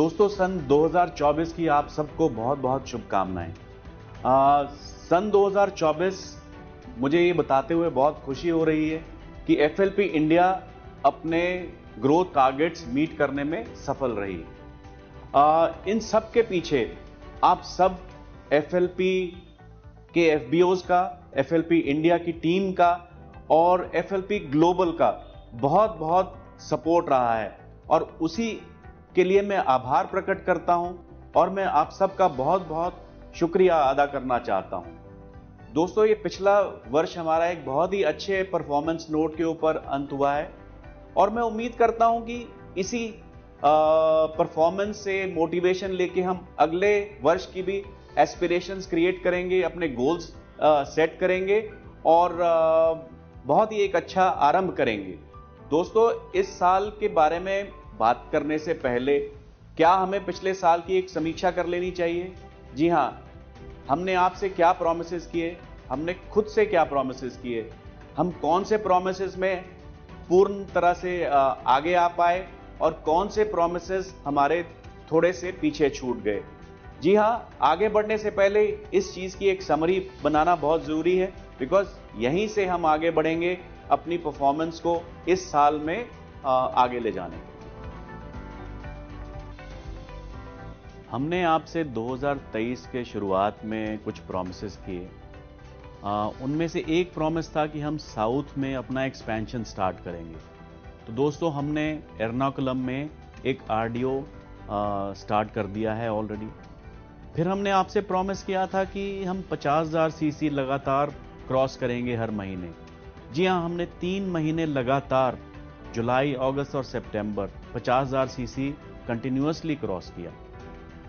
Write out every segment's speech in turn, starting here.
दोस्तों, सन 2024 की आप सबको बहुत बहुत शुभकामनाएं। सन 2024 मुझे ये बताते हुए बहुत खुशी हो रही है कि एफएलपी इंडिया अपने ग्रोथ टारगेट्स मीट करने में सफल रही। इन सब के पीछे आप सब एफएलपी के एफबीओज का, एफएलपी इंडिया की टीम का और एफएलपी ग्लोबल का बहुत बहुत सपोर्ट रहा है और उसी के लिए मैं आभार प्रकट करता हूं और मैं आप सबका बहुत बहुत शुक्रिया अदा करना चाहता हूं। दोस्तों, ये पिछला वर्ष हमारा एक बहुत ही अच्छे परफॉर्मेंस नोट के ऊपर अंत हुआ है और मैं उम्मीद करता हूं कि इसी परफॉर्मेंस से मोटिवेशन लेके हम अगले वर्ष की भी एस्पिरेशंस क्रिएट करेंगे, अपने गोल्स सेट करेंगे और बहुत ही एक अच्छा आरंभ करेंगे। दोस्तों, इस साल के बारे में बात करने से पहले क्या हमें पिछले साल की एक समीक्षा कर लेनी चाहिए? जी हां, हमने आपसे क्या प्रॉमिसेस किए, हमने खुद से क्या प्रॉमिसेस किए, हम कौन से प्रॉमिसेस में पूर्ण तरह से आगे आ पाए और कौन से प्रॉमिसेस हमारे थोड़े से पीछे छूट गए। जी हां, आगे बढ़ने से पहले इस चीज की एक समरी बनाना बहुत जरूरी है, बिकॉज यहीं से हम आगे बढ़ेंगे अपनी परफॉर्मेंस को इस साल में आगे ले जाने के। हमने आपसे 2023 के शुरुआत में कुछ प्रॉमिसेस किए। उनमें से एक प्रॉमिस था कि हम साउथ में अपना एक्सपेंशन स्टार्ट करेंगे। तो दोस्तों, हमने एर्नाकुलम में एक आरडीओ स्टार्ट कर दिया है ऑलरेडी। फिर हमने आपसे प्रॉमिस किया था कि हम 50,000 सीसी लगातार क्रॉस करेंगे हर महीने। जी हाँ, हमने 3 महीने लगातार जुलाई, अगस्त और सितंबर 50,000 सीसी कंटिन्यूअसली क्रॉस किया।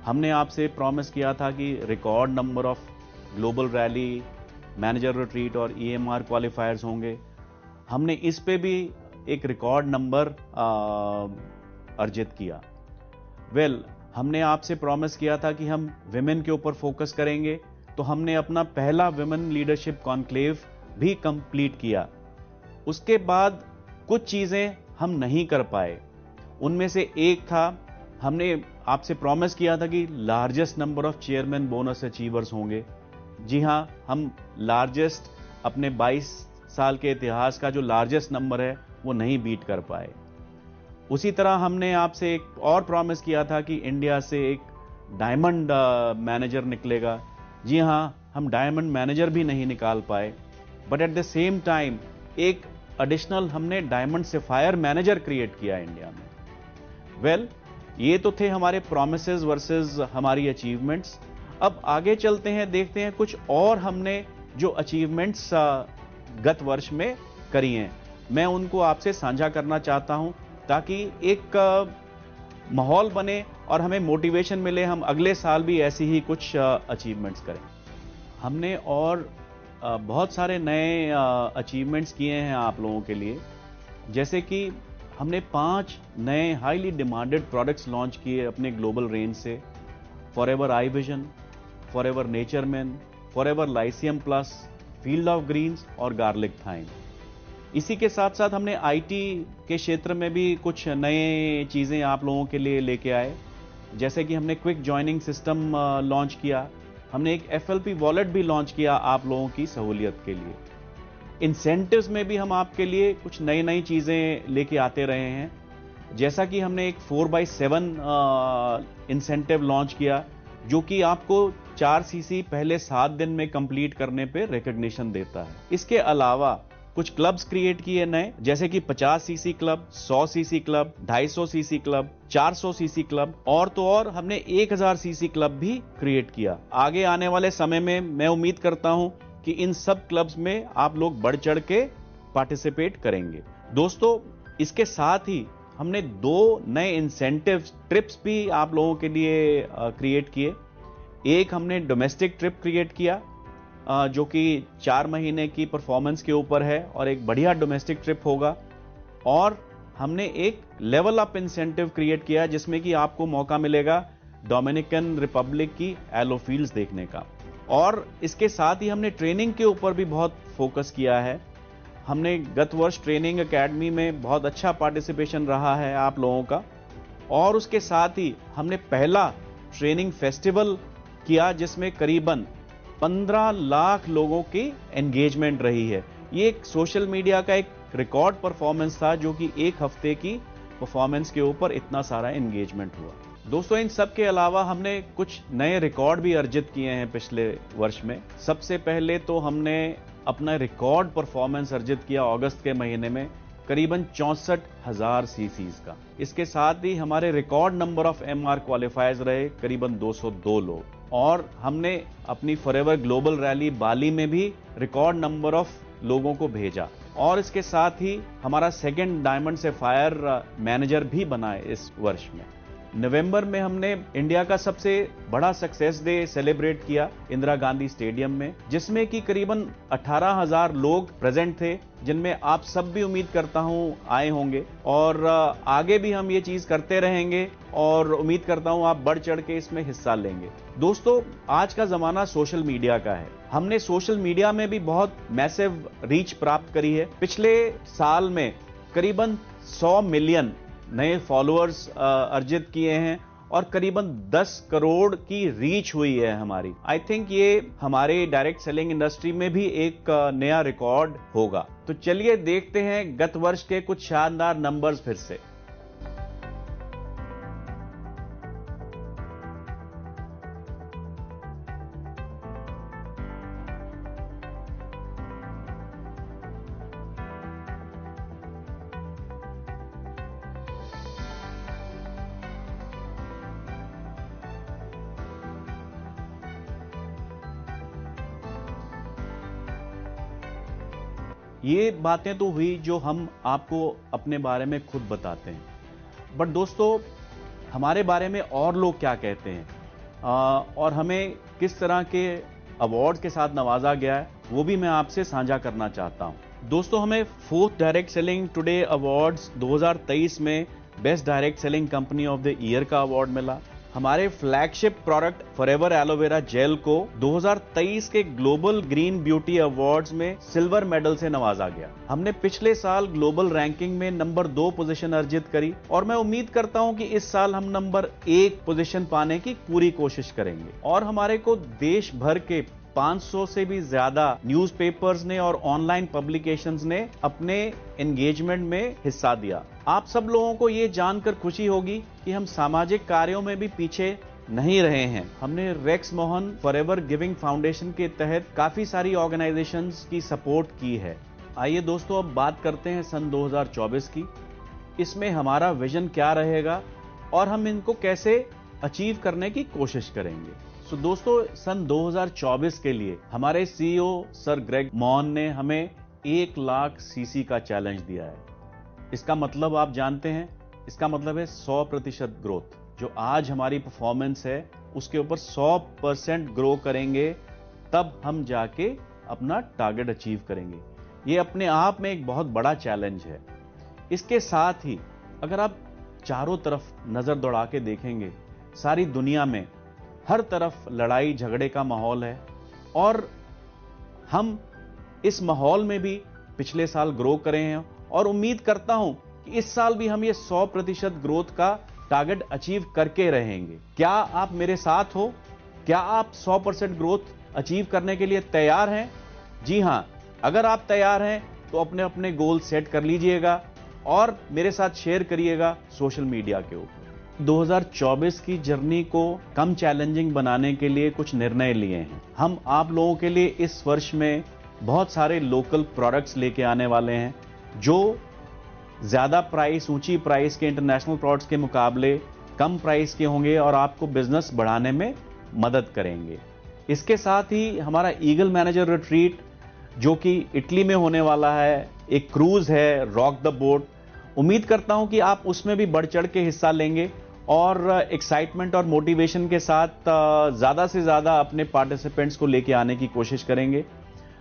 हमने आपसे प्रॉमिस किया था कि record number of global rally, manager retreat और ईएमआर क्वालिफायर्स होंगे। हमने इस पे भी एक रिकॉर्ड नंबर अर्जित किया। हमने आपसे प्रॉमिस किया था कि हम विमेन के ऊपर फोकस करेंगे, तो हमने अपना पहला विमेन लीडरशिप कॉन्क्लेव भी कंप्लीट किया। उसके बाद कुछ चीजें हम नहीं कर पाए। उनमें से एक था, हमने आपसे प्रॉमिस किया था कि largest number of chairman bonus achievers होंगे। जी हां, हम लार्जेस्ट अपने 22 साल के इतिहास का जो लार्जेस्ट नंबर है वो नहीं बीट कर पाए। उसी तरह हमने आपसे एक और प्रॉमिस किया था कि इंडिया से एक डायमंड मैनेजर निकलेगा। जी हां, हम डायमंड मैनेजर भी नहीं निकाल पाए, but at the same time एक एडिशनल हमने डायमंड सफायर मैनेजर क्रिएट किया इंडिया में। ये तो थे हमारे प्रॉमिसेस वर्सेस हमारी अचीवमेंट्स। अब आगे चलते हैं, देखते हैं कुछ और हमने जो अचीवमेंट्स गत वर्ष में करी हैं, मैं उनको आपसे साझा करना चाहता हूं ताकि एक माहौल बने और हमें मोटिवेशन मिले, हम अगले साल भी ऐसी ही कुछ अचीवमेंट्स करें। हमने और बहुत सारे नए अचीवमेंट्स किए हैं आप लोगों के लिए, जैसे कि हमने 5 नए हाईली डिमांडेड प्रोडक्ट्स लॉन्च किए अपने ग्लोबल रेंज से। Forever I vision, Forever NatureMin, Forever Lycium Plus, Field of Greens और गार्लिक थाइम। इसी के साथ साथ हमने आईटी के क्षेत्र में भी कुछ नए चीजें आप लोगों के लिए लेके आए, जैसे कि हमने क्विक ज्वाइनिंग सिस्टम लॉन्च किया। हमने एक एफएलपी वॉलेट भी लॉन्च किया आप लोगों की सहूलियत के लिए। इंसेंटिव्स में भी हम आपके लिए कुछ नई नई चीजें लेके आते रहे हैं, जैसा कि हमने एक 4x7 इंसेंटिव लॉन्च किया, जो कि आपको 4 सीसी पहले 7 दिन में कंप्लीट करने पे रिकॉग्निशन देता है। इसके अलावा कुछ क्लब्स क्रिएट किए नए, जैसे कि 50 CC club, 100 CC club, 250 CC club, 400 CC club और तो और हमने 1000 सीसी क्लब भी क्रिएट किया। आगे आने वाले समय में मैं उम्मीद करता हूं कि इन सब क्लब्स में आप लोग बढ़ चढ़ के पार्टिसिपेट करेंगे। दोस्तों, इसके साथ ही हमने 2 नए इंसेंटिव ट्रिप्स भी आप लोगों के लिए क्रिएट किए। एक हमने डोमेस्टिक ट्रिप क्रिएट किया, जो कि 4 महीने की परफॉर्मेंस के ऊपर है और एक बढ़िया डोमेस्टिक ट्रिप होगा। और हमने एक लेवल अप इंसेंटिव क्रिएट किया, जिसमें कि आपको मौका मिलेगा डोमिनिकन रिपब्लिक की एलो फील्ड्स देखने का। और इसके साथ ही हमने ट्रेनिंग के ऊपर भी बहुत फोकस किया है। हमने गत वर्ष ट्रेनिंग एकेडमी में बहुत अच्छा पार्टिसिपेशन रहा है आप लोगों का। और उसके साथ ही हमने पहला ट्रेनिंग फेस्टिवल किया जिसमें करीबन 15 लाख लोगों की एंगेजमेंट रही है। ये एक सोशल मीडिया का एक रिकॉर्ड परफॉर्मेंस था जो कि एक हफ्ते की परफॉर्मेंस के ऊपर इतना सारा एंगेजमेंट हुआ। दोस्तों, इन सब के अलावा हमने कुछ नए रिकॉर्ड भी अर्जित किए हैं पिछले वर्ष में। सबसे पहले तो हमने अपना रिकॉर्ड परफॉर्मेंस अर्जित किया अगस्त के महीने में करीबन 64,000 सीसीज का। इसके साथ ही हमारे रिकॉर्ड नंबर ऑफ एमआर क्वालिफायर्स रहे करीबन 202 लोग। और हमने अपनी फॉरएवर ग्लोबल रैली बाली में भी रिकॉर्ड नंबर ऑफ लोगों को भेजा। और इसके साथ ही हमारा सेकंड डायमंड सैफायर मैनेजर भी बना है इस वर्ष में। नवंबर में हमने इंडिया का सबसे बड़ा सक्सेस डे सेलिब्रेट किया इंदिरा गांधी स्टेडियम में, जिसमें कि करीबन 18,000 लोग प्रेजेंट थे, जिनमें आप सब भी उम्मीद करता हूं आए होंगे। और आगे भी हम ये चीज करते रहेंगे और उम्मीद करता हूं आप बढ़ चढ़ के इसमें हिस्सा लेंगे। दोस्तों, आज का जमाना सोशल मीडिया का है। हमने सोशल मीडिया में भी बहुत मैसिव रीच प्राप्त करी है। पिछले साल में करीबन 100 मिलियन नए फॉलोअर्स अर्जित किए हैं और करीबन 10 करोड़ की रीच हुई है हमारी। आई थिंक ये हमारे डायरेक्ट सेलिंग इंडस्ट्री में भी एक नया रिकॉर्ड होगा। तो चलिए देखते हैं गत वर्ष के कुछ शानदार नंबर्स फिर से। ये बातें तो हुई जो हम आपको अपने बारे में खुद बताते हैं, बट दोस्तों हमारे बारे में और लोग क्या कहते हैं और हमें किस तरह के अवार्ड के साथ नवाजा गया है वो भी मैं आपसे साझा करना चाहता हूं। दोस्तों, हमें 4th direct selling today awards 2023 में best direct selling company of the year का अवार्ड मिला। हमारे flagship product forever aloe vera gel को 2023 के ग्लोबल ग्रीन ब्यूटी अवार्ड्स में सिल्वर मेडल से नवाजा गया। हमने पिछले साल ग्लोबल रैंकिंग में नंबर 2 पोजीशन अर्जित करी और मैं उम्मीद करता हूं कि इस साल हम नंबर 1 पोजीशन पाने की पूरी कोशिश करेंगे। और हमारे को देश भर के 500 से भी ज्यादा न्यूज़पेपर्स ने और ऑनलाइन पब्लिकेशंस ने अपने एंगेजमेंट में हिस्सा दिया। आप सब लोगों को ये जानकर खुशी होगी कि हम सामाजिक कार्यों में भी पीछे नहीं रहे हैं। हमने Rex Mohan forever giving foundation के तहत काफी सारी ऑर्गेनाइजेशंस की सपोर्ट की है। आइए दोस्तों, अब बात करते हैं सन 2024 की। इसमें हमारा विजन क्या रहेगा और हम इनको कैसे अचीव करने की कोशिश करेंगे। तो दोस्तों, सन 2024 के लिए हमारे सीईओ सर ग्रेग मॉन ने हमें 1 लाख सीसी का चैलेंज दिया है। इसका मतलब आप जानते हैं, इसका मतलब है 100% ग्रोथ। जो आज हमारी परफॉर्मेंस है उसके ऊपर 100% ग्रो करेंगे, तब हम जाके अपना टारगेट अचीव करेंगे। ये अपने आप में एक बहुत बड़ा चैलेंज है। इसके साथ ही अगर आप चारों तरफ नजर दौड़ा के देखेंगे, सारी दुनिया में हर तरफ लड़ाई झगड़े का माहौल है और हम इस माहौल में भी पिछले साल ग्रो करे हैं और उम्मीद करता हूं कि इस साल भी हम ये 100% ग्रोथ का टारगेट अचीव करके रहेंगे। क्या आप मेरे साथ हो? क्या आप 100% ग्रोथ अचीव करने के लिए तैयार हैं? जी हां, अगर आप तैयार हैं तो अपने अपने गोल सेट कर लीजिएगा और मेरे साथ शेयर करिएगा सोशल मीडिया के ऊपर। 2024 की जर्नी को कम चैलेंजिंग बनाने के लिए कुछ निर्णय लिए हैं। हम आप लोगों के लिए इस वर्ष में बहुत सारे लोकल प्रोडक्ट्स लेके आने वाले हैं जो ज्यादा प्राइस, ऊंची प्राइस के इंटरनेशनल प्रोडक्ट्स के मुकाबले कम प्राइस के होंगे और आपको बिजनेस बढ़ाने में मदद करेंगे। इसके साथ ही हमारा ईगल मैनेजर रिट्रीट जो कि इटली में होने वाला है, एक क्रूज है रॉक द बोट। उम्मीद करता हूं कि आप उसमें भी बढ़ चढ़ के हिस्सा लेंगे और एक्साइटमेंट और मोटिवेशन के साथ ज्यादा से ज्यादा अपने पार्टिसिपेंट्स को लेके आने की कोशिश करेंगे।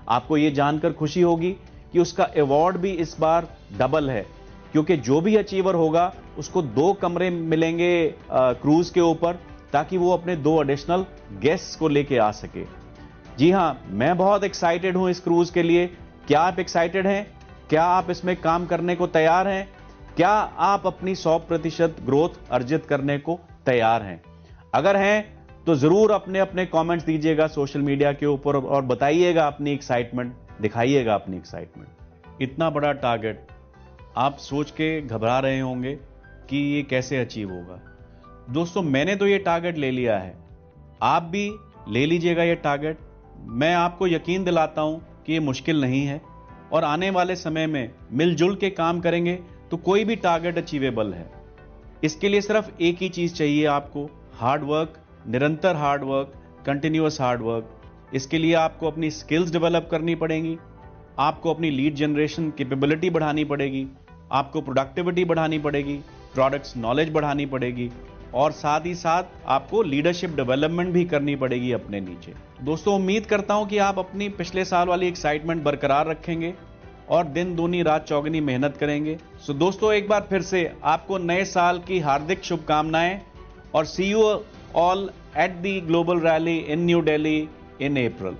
आपको ये जानकर खुशी होगी कि उसका अवार्ड भी इस बार डबल है, क्योंकि जो भी अचीवर होगा उसको 2 कमरे मिलेंगे क्रूज के ऊपर, ताकि वो अपने 2 एडिशनल गेस्ट्स को लेके आ सके। जी हां, मैं बहुत एक्साइटेड हूं इस क्रूज के लिए। क्या आप एक्साइटेड हैं? क्या आप इसमें काम करने को तैयार हैं? क्या आप अपनी 100% ग्रोथ अर्जित करने को तैयार हैं? अगर हैं तो जरूर अपने अपने कमेंट्स दीजिएगा सोशल मीडिया के ऊपर और बताइएगा अपनी एक्साइटमेंट, दिखाइएगा अपनी एक्साइटमेंट। इतना बड़ा टारगेट आप सोच के घबरा रहे होंगे कि ये कैसे अचीव होगा। दोस्तों, मैंने तो ये टारगेट ले लिया है, आप भी ले लीजिएगा ये टारगेट। मैं आपको यकीन दिलाता हूं कि ये मुश्किल नहीं है और आने वाले समय में मिलजुल के काम करेंगे तो कोई भी टारगेट अचीवेबल है। इसके लिए सिर्फ एक ही चीज चाहिए आपको, हार्ड वर्क, निरंतर hard work, continuous hard work. इसके लिए आपको अपनी स्किल्स डेवलप करनी पड़ेंगी, आपको अपनी लीड जनरेशन कैपेबिलिटी बढ़ानी पड़ेगी, आपको प्रोडक्टिविटी बढ़ानी पड़ेगी, प्रोडक्ट्स नॉलेज बढ़ानी पड़ेगी और साथ ही साथ आपको लीडरशिप डेवलपमेंट भी करनी पड़ेगी अपने नीचे। दोस्तों, उम्मीद करता हूं कि आप अपनी पिछले साल वाली एक्साइटमेंट बरकरार रखेंगे और दिन दूनी रात चौगनी मेहनत करेंगे। सो दोस्तों, एक बार फिर से आपको नए साल की हार्दिक शुभकामनाएं और see you all at the global rally in New Delhi in April.